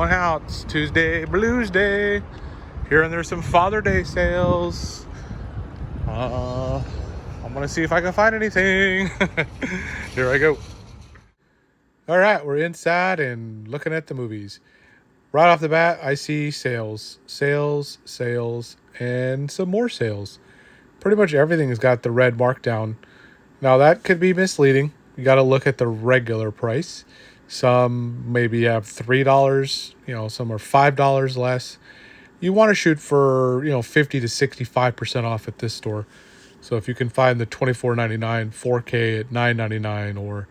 going out. It's Tuesday Blues Day. Here and there's some Father Day sales. I'm gonna see if I can find anything. Here I go. All right, we're inside and looking at the movies. Right off the bat, I see sales, and some more sales. Pretty much everything has got the red markdown. Now that could be misleading. You got to look at the regular price. Some maybe have $3, some are $5 less. You want to shoot for, 50 to 65% off at this store. So if you can find the $24.99 4K at $9.99 or,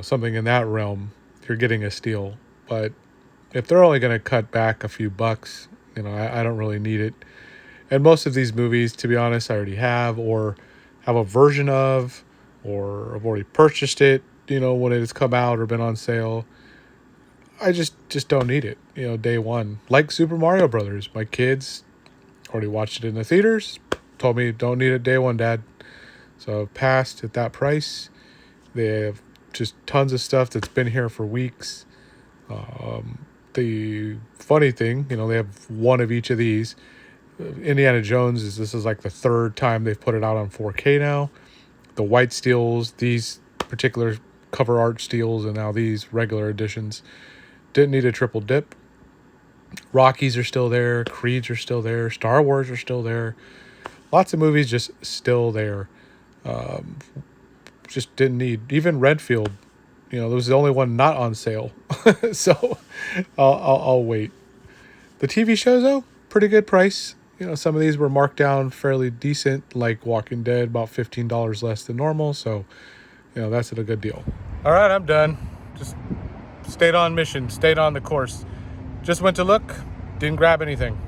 something in that realm, you're getting a steal. But if they're only going to cut back a few bucks, I don't really need it. And most of these movies, to be honest, I already have or have a version of, or I've already purchased it, when it has come out or been on sale. I just don't need it, day one. Like Super Mario Brothers. My kids already watched it in the theaters, told me don't need it day one, Dad. So I've passed at that price. They have just tons of stuff that's been here for weeks. The funny thing, they have one of each of these. Indiana Jones this is like the third time they've put it out on 4K now. The white steels, these particular cover art steels, and now these regular editions. Didn't need a triple dip. Rockies are still there. Creeds are still there. Star Wars are still there. Lots of movies just still there. Just didn't need. Even Redfield, it was the only one not on sale. So I'll wait. The TV shows, though, pretty good price. Some of these were marked down fairly decent, like Walking Dead, about $15 less than normal. So, that's a good deal. All right, I'm done. Just stayed on mission, stayed on the course. Just went to look, didn't grab anything.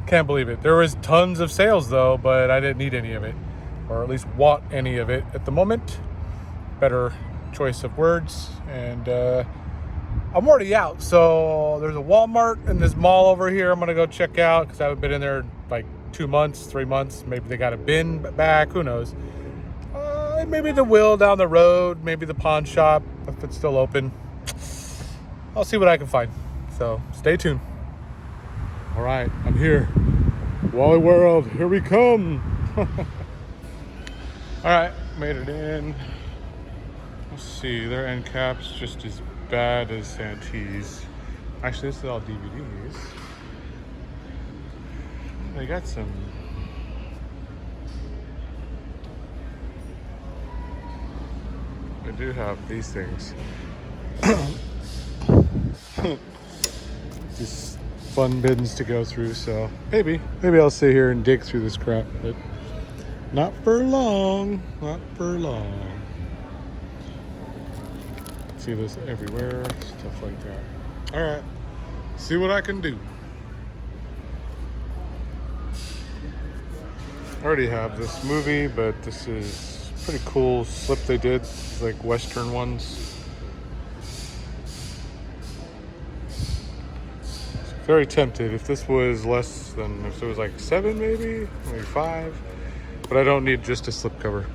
Can't believe it. There was tons of sales, though, but I didn't need any of it, or at least want any of it at the moment. Better choice of words. And I'm already out, so there's a Walmart in this mall over here I'm going to go check out because I haven't been in there in like 2 months, 3 months. Maybe they got a bin back, who knows. Maybe the Will down the road, maybe the pawn shop if it's still open. I'll see what I can find, so stay tuned. All right, I'm here. Wally World, here we come. All right, made it in. Let's see, their end cap's just as bad as Santee's. Actually, this is all DVDs. They got some. They do have these things. Just fun bins to go through, so maybe I'll sit here and dig through this crap, but not for long. Not for long. See this everywhere, stuff like that. All right, see what I can do. I already have this movie, but this is pretty cool slip they did. It's like Western ones. Very tempted. If this was less than, if it was like 7 maybe 5. But I don't need just a slipcover.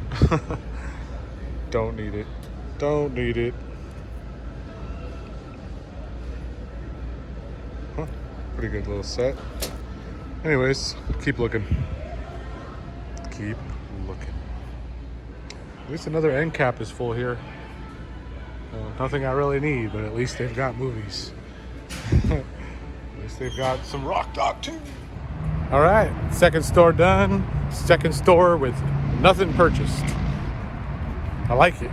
Don't need it. Don't need it. Huh. Pretty good little set. Anyways, keep looking. Keep looking. At least another end cap is full here. Nothing I really need, but at least they've got movies. At least they've got some Rock Dog too. All right, second store done. Second store with nothing purchased. I like it.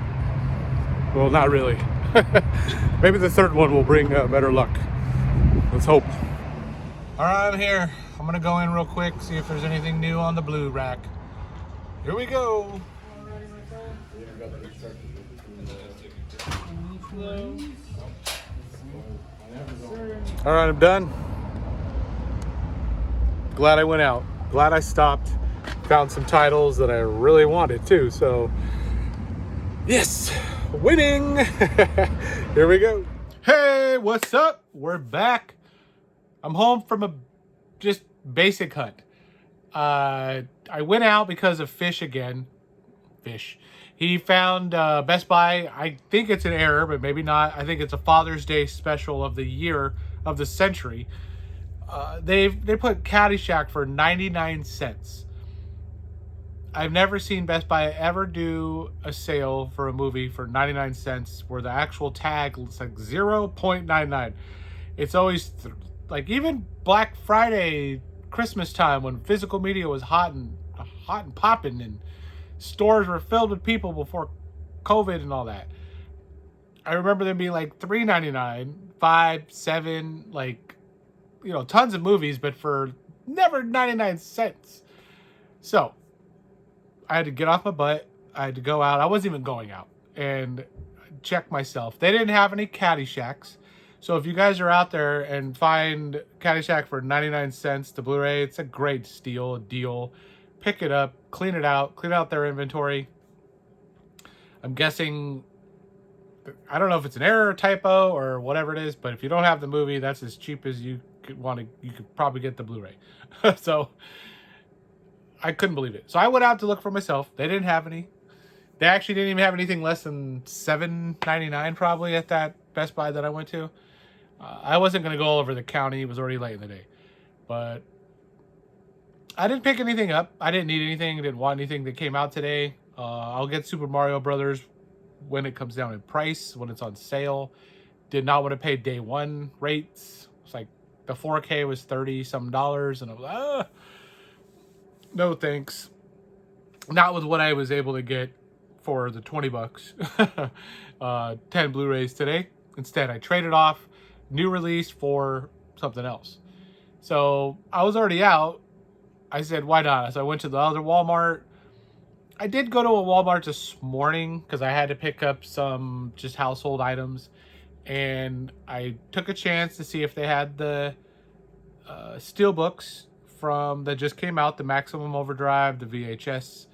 Well, not really. Maybe the third one will bring better luck. Let's hope. All right, I'm here. I'm gonna go in real quick, see if there's anything new on the blue rack. Here we go. All right, I'm done. Glad I went out. Glad I stopped. Found some titles that I really wanted too. So, yes, winning. Here we go. Hey, what's up? We're back. I'm home from a just basic hunt. I went out because of fish again. Fish. He found Best Buy. I think it's an error, but maybe not. I think it's a Father's Day special of the year, of the century. They put Caddyshack for 99 cents. I've never seen Best Buy ever do a sale for a movie for 99 cents where the actual tag looks like 0.99. It's always like even Black Friday, Christmas time, when physical media was hot and popping and stores were filled with people before COVID and all that. I remember them being like $3.99, 5, 7, like, you know, tons of movies, but for never 99 cents. So I had to get off my butt. I had to go out. I wasn't even going out and check myself. They didn't have any Caddyshacks. So if you guys are out there and find Caddyshack for 99 cents, the Blu-ray, it's a great deal. Pick it up, clean out their inventory. I'm guessing, I don't know if it's an error, typo, or whatever it is, but if you don't have the movie, that's as cheap as you could probably get the Blu-ray. So I couldn't believe it. So I went out to look for myself. They didn't have any. They actually didn't even have anything less than $7.99 probably at that Best Buy that I went to. I wasn't going to go all over the county. It was already late in the day. But I didn't pick anything up. I didn't need anything. I didn't want anything that came out today. I'll get Super Mario Brothers when it comes down in price, when it's on sale. Did not want to pay day one rates. It's like the 4K was $30-some, and I was no thanks. Not with what I was able to get for the $20. 10 Blu-rays today. Instead, I traded off new release for something else. So I was already out. I said, why not? So I went to the other Walmart. I did go to a Walmart this morning because I had to pick up some just household items. And I took a chance to see if they had the steelbooks from that just came out, the Maximum Overdrive, the VHS,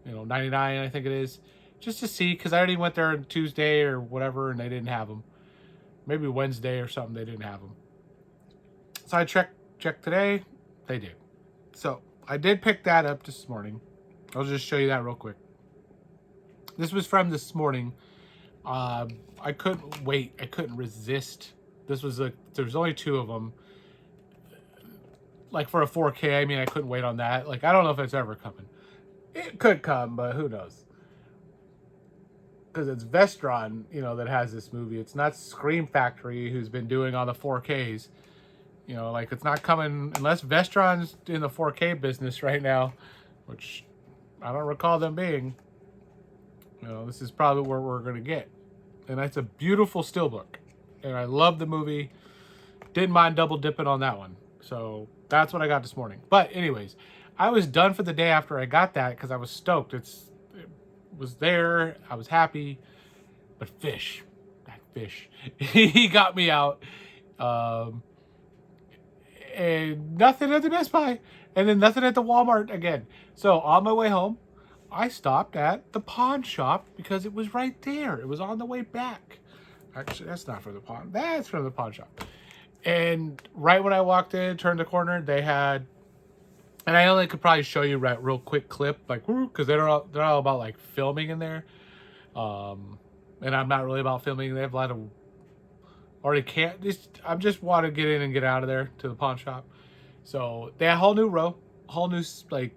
99, I think it is. Just to see, because I already went there on Tuesday or whatever, and they didn't have them. Maybe Wednesday or something, they didn't have them. So I checked today, they did. So I did pick that up this morning. I'll just show you that real quick. This was from this morning. I couldn't wait. I couldn't resist. There was only 2 of them. Like for a 4K, I mean, I couldn't wait on that. Like, I don't know if it's ever coming. It could come, but who knows? Because it's Vestron, that has this movie. It's not Scream Factory, who's been doing all the 4Ks. Like, it's not coming unless Vestron's in the 4K business right now, which I don't recall them being. This is probably where we're going to get. And that's a beautiful steelbook. And I love the movie. Didn't mind double dipping on that one. So that's what I got this morning. But anyways, I was done for the day after I got that because I was stoked. It was there. I was happy. But that fish, he got me out. And nothing at the Best Buy. And then nothing at the Walmart again. So on my way home, I stopped at the pawn shop because it was right there. It was on the way back. Actually, that's not from the pawn. That's from the pawn shop. And right when I walked in, turned the corner, they had, and I only could probably show you real quick clip, like, because they're all about like filming in there. And I'm not really about filming. They have a lot of I'm just want to get in and get out of there to the pawn shop. So they had a whole new row, whole new like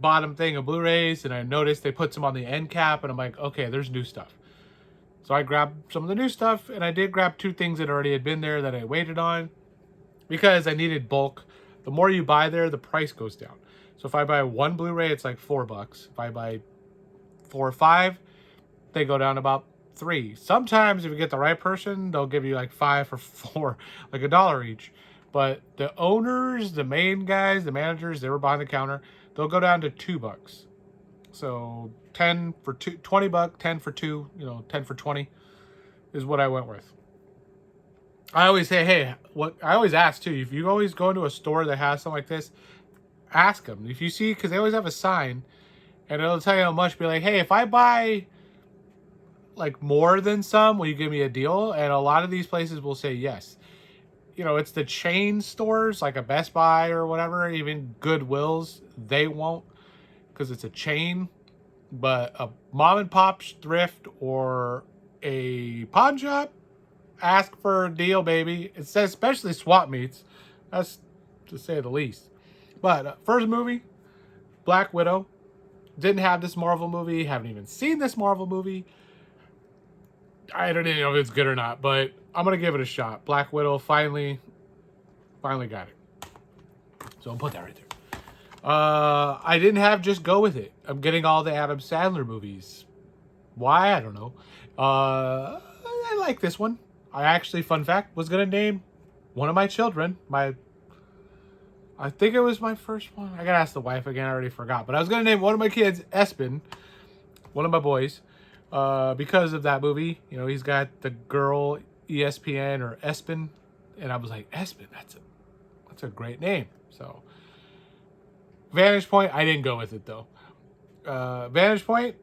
bottom thing of Blu-rays, and I noticed they put some on the end cap, and I'm like, okay, there's new stuff. So I grabbed some of the new stuff, and I did grab 2 things that already had been there that I waited on because I needed bulk. The more you buy there, the price goes down. So if I buy 1 Blu-ray, it's like $4. If I buy 4 or 5, they go down about 3. Sometimes if you get the right person, they'll give you like 5 or 4, like $1 each. But the owners, the main guys, the managers, they were behind the counter, they'll go down to $2. So 10 for 2, $20, 10 for 2, 10 for 20 is what I went with. I always say, hey, I always ask too, if you always go into a store that has something like this, ask them. If you see, because they always have a sign and it'll tell you how much, be like, hey, if I buy like more than some, will you give me a deal? And a lot of these places will say yes. It's the chain stores like a Best Buy or whatever, even Goodwills, they won't, because it's a chain. But a mom and pop thrift or a pawn shop, ask for a deal, baby. It says especially swap meets. That's to say the least. But first movie, Black Widow. Didn't have this Marvel movie. Haven't even seen this Marvel movie. I don't even know if it's good or not, but I'm gonna give it a shot. Black Widow finally got it. So I'll put that right there. I didn't have Just Go With It. I'm getting all the Adam Sandler movies. Why? I don't know. I like this one. I actually, fun fact, was gonna name one of my children. I think it was my first one. I gotta ask the wife again. I already forgot. But I was gonna name one of my kids Espen, one of my boys, because of that movie. You know, he's got the girl ESPN or Espen, and I was like, Espen, that's a great name. So, Vantage Point, I didn't go with it though. Vantage Point,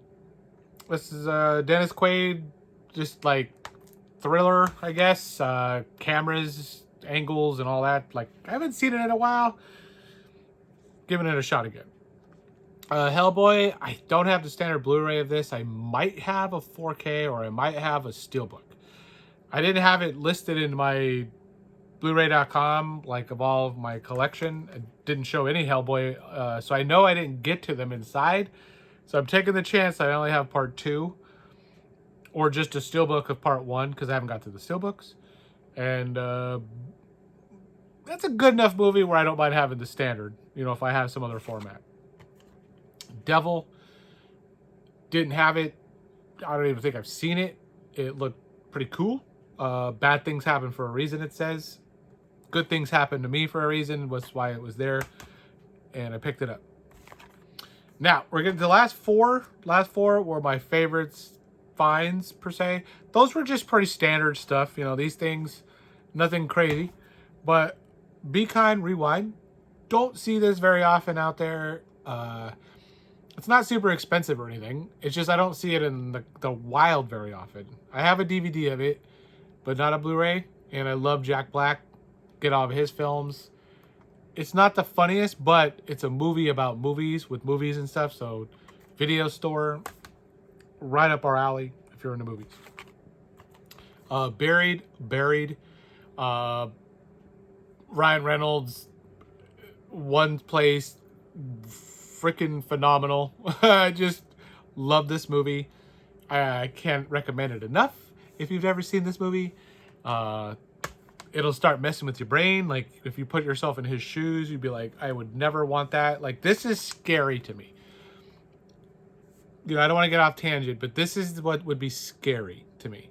this is Dennis Quaid, just like thriller, I guess. Cameras, angles, and all that. Like, I haven't seen it in a while. Giving it a shot again. Hellboy, I don't have the standard Blu-ray of this. I might have a 4K or I might have a steelbook. I didn't have it listed in my Blu-ray.com, like of all of my collection. It didn't show any Hellboy, so I know I didn't get to them inside. So I'm taking the chance I only have part 2 or just a steelbook of part 1 because I haven't got to the steelbooks. And that's a good enough movie where I don't mind having the standard, you know, if I have some other format. Devil, didn't have it. I don't even think I've seen it. It looked pretty cool. Bad things happen for a reason, it says. Good things happen to me for a reason. Was why it was there. And I picked it up. Now, we're getting to the last four. Last four were my favorites finds, per se. Those were just pretty standard stuff. You know, these things, nothing crazy. But Be Kind, Rewind. Don't see this very often out there. It's not super expensive or anything. It's just I don't see it in the wild very often. I have a DVD of it, but not a Blu-ray. And I love Jack Black. Get all of his films. It's not the funniest, but it's a movie about movies with movies and stuff. So, video store, right up our alley if you're into movies. Buried. Ryan Reynolds, One Place, freaking phenomenal. I just love this movie. I can't recommend it enough. If you've never seen this movie, it'll start messing with your brain. Like, if you put yourself in his shoes, you'd be like, I would never want that. Like, this is scary to me. You know, I don't want to get off tangent, but this is what would be scary to me.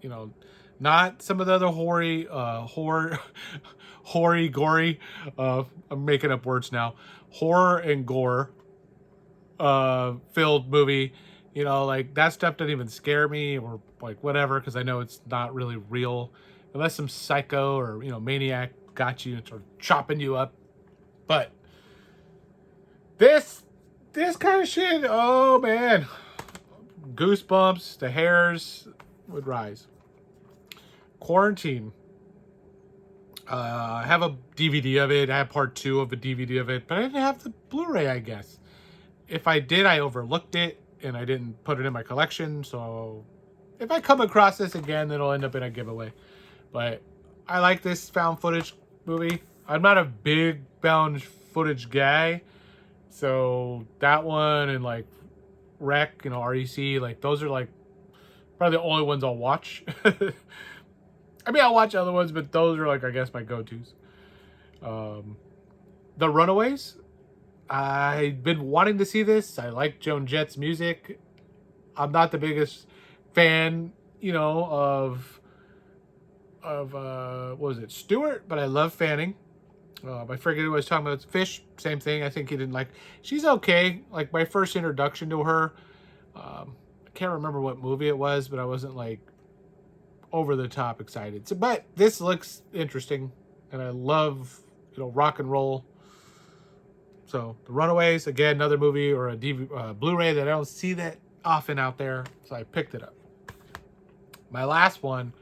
You know, not some of the other hoary, gory, I'm making up words now, horror and gore filled movie. You know, like, that stuff doesn't even scare me or like whatever, because I know it's not really real unless some psycho or, you know, maniac got you and sort of chopping you up. But this kind of shit, oh man, goosebumps, the hairs would rise. Quarantine. I have a DVD of it. I have part 2 of a DVD of it, but I didn't have the Blu-ray, I guess. If I did, I overlooked it and I didn't put it in my collection. So if I come across this again, it'll end up in a giveaway. But I like this found footage movie. I'm not a big found footage guy. So that one and like Rec, you know, REC, like those are like probably the only ones I'll watch. I mean, I'll watch other ones, but those are like, I guess, my go-tos. The Runaways. I've been wanting to see this. I like Joan Jett's music. I'm not the biggest fan, you know, of what was it, Stewart, but I love Fanning. I forget who I was talking about. Fish, same thing. I think he didn't like. She's okay. Like, my first introduction to her, I can't remember what movie it was, but I wasn't like over the top excited. So, but this looks interesting, and I love, you know, rock and roll. So The Runaways, again, another movie or a Blu-ray that I don't see that often out there, so I picked it up. My last one,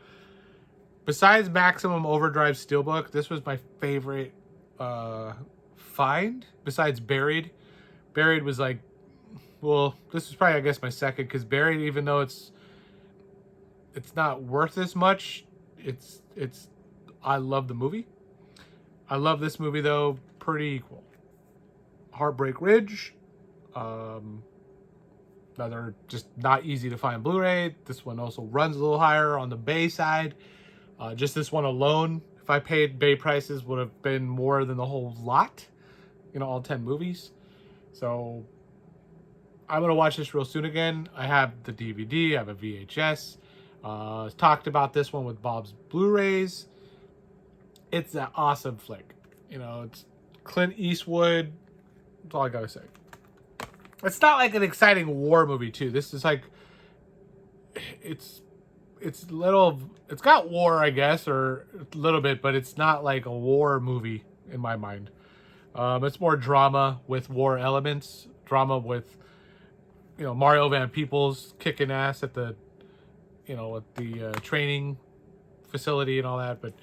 besides Maximum Overdrive Steelbook, this was my favorite find. Besides Buried. Buried was like well, this is probably, I guess, my second, because Buried, even though it's not worth as much, it's I love the movie. I love this movie though, pretty equal. Heartbreak Ridge, another just not easy to find Blu-ray. This one also runs a little higher on the Bay side. Just this one alone, if I paid Bay prices, would have been more than the whole lot, all 10 movies. So I'm gonna watch this real soon again. I have the DVD, I have a VHS. Talked about this one with Bob's Blu-rays. It's an awesome flick. It's Clint Eastwood. That's all I gotta say. It's not like an exciting war movie too. This is like, it's little. It's got war, I guess, or a little bit, but it's not like a war movie in my mind. It's more drama with war elements. Drama with, Mario Van Peebles kicking ass at the, at the training facility and all that. But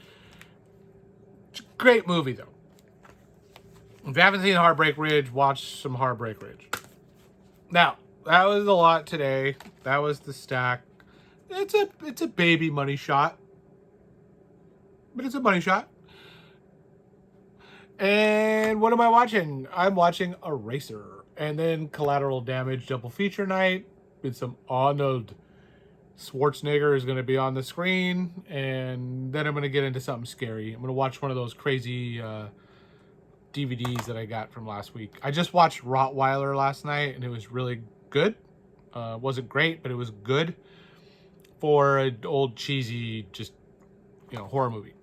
great movie though. If you haven't seen Heartbreak Ridge, watch some Heartbreak Ridge. Now, that was a lot today. That was the stack. It's a baby money shot. But it's a money shot. And what am I watching? I'm watching Eraser. And then Collateral Damage double feature night with some Arnold Schwarzenegger is going to be on the screen. And then I'm going to get into something scary. I'm going to watch one of those crazy DVDs that I got from last week. I just watched Rottweiler last night, and it was really good. Wasn't great, but it was good for an old cheesy, just horror movie.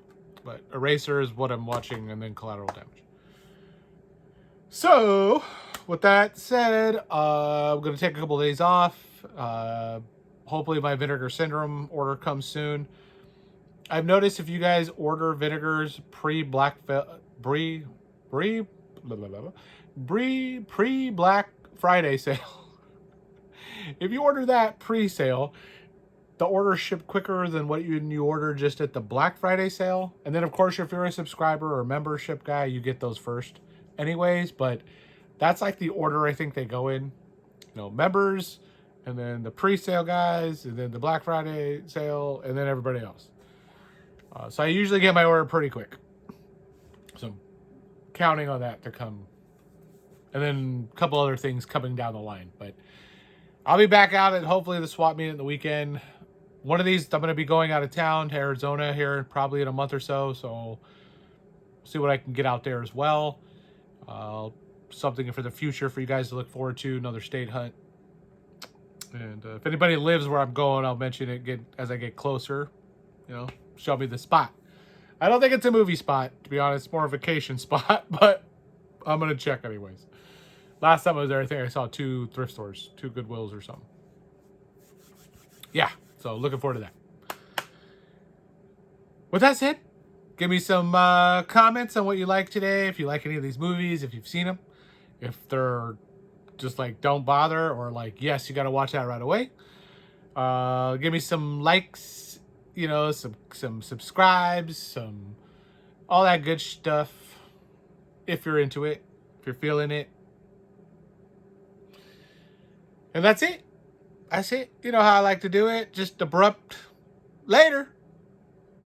But Eraser is what I'm watching, and then Collateral Damage. So, with that said, I'm gonna take a couple of days off. Hopefully, my Vinegar Syndrome order comes soon. I've noticed if you guys order vinegars pre-Black Friday sale. If you order that pre-sale, the order shipped quicker than what you order just at the Black Friday sale. And then, of course, if you're a subscriber or membership guy, you get those first anyways. But that's like the order I think they go in. Members, and then the pre-sale guys, and then the Black Friday sale, and then everybody else. So I usually get my order pretty quick. So counting on that to come. And then a couple other things coming down the line. But I'll be back out at hopefully the swap meet in the weekend. One of these, I'm going to be going out of town to Arizona here probably in a month or so. So see what I can get out there as well. Something for the future for you guys to look forward to. Another state hunt. And if anybody lives where I'm going, I'll mention it as I get closer. Show me the spot. I don't think it's a movie spot, to be honest. It's more a vacation spot, but I'm going to check anyways. Last time I was there, I think I saw 2 thrift stores, 2 Goodwills or something. Yeah, so looking forward to that. With that said, give me some comments on what you like today. If you like any of these movies, if you've seen them. If they're just like, don't bother, or like, yes, you got to watch that right away. Give me some likes, some subscribes, all that good stuff. If you're into it, if you're feeling it. And that's it. That's it. You know how I like to do it. Just abrupt. Later.